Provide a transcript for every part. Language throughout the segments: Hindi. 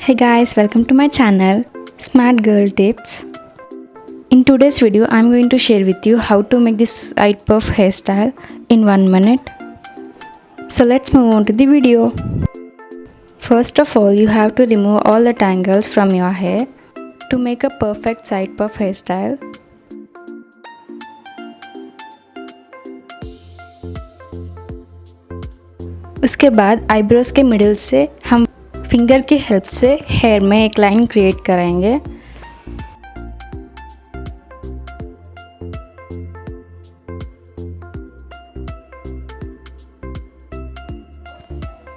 Hey guys, welcome to my channel Smart Girl Tips. In today's video I'm going to share with you how to make this side puff hairstyle in 1 minute. So let's move on to the video. First of all, you have to remove all the tangles from your hair to make a perfect side puff hairstyle. उसके बाद आईब्रोज के मिडिल से हम फिंगर की हेल्प से हेयर में एक लाइन क्रिएट करेंगे।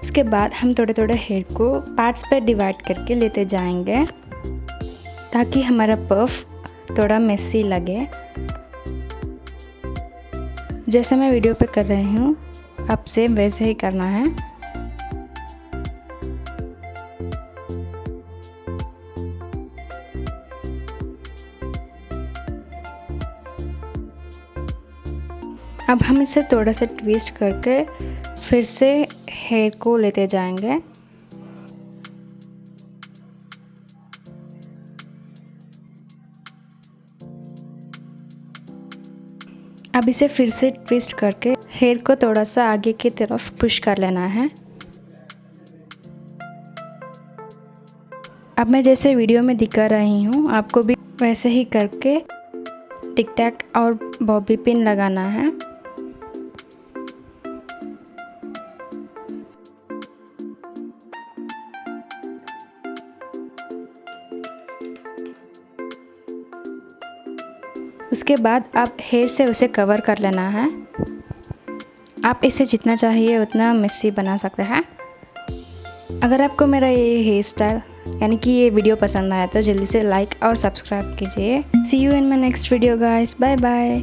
उसके बाद हम थोड़े थोड़े हेयर को पार्ट्स पे डिवाइड करके लेते जाएंगे ताकि हमारा पफ थोड़ा मेसी लगे। जैसे मैं वीडियो पे कर रही हूँ, अब सेम वैसे ही करना है। अब हम इसे थोड़ा सा ट्विस्ट करके फिर से हेयर को लेते जाएंगे। अब इसे फिर से ट्विस्ट करके हेयर को थोड़ा सा आगे की तरफ पुश कर लेना है। अब मैं जैसे वीडियो में दिखा रही हूँ, आपको भी वैसे ही करके टिक टैक और बॉबी पिन लगाना है। उसके बाद आप हेयर से उसे कवर कर लेना है। आप इसे जितना चाहिए उतना मेसी बना सकते हैं। अगर आपको मेरा ये हेयर स्टाइल यानी कि ये वीडियो पसंद आया तो जल्दी से लाइक और सब्सक्राइब कीजिए। See you in my next video guys, bye bye.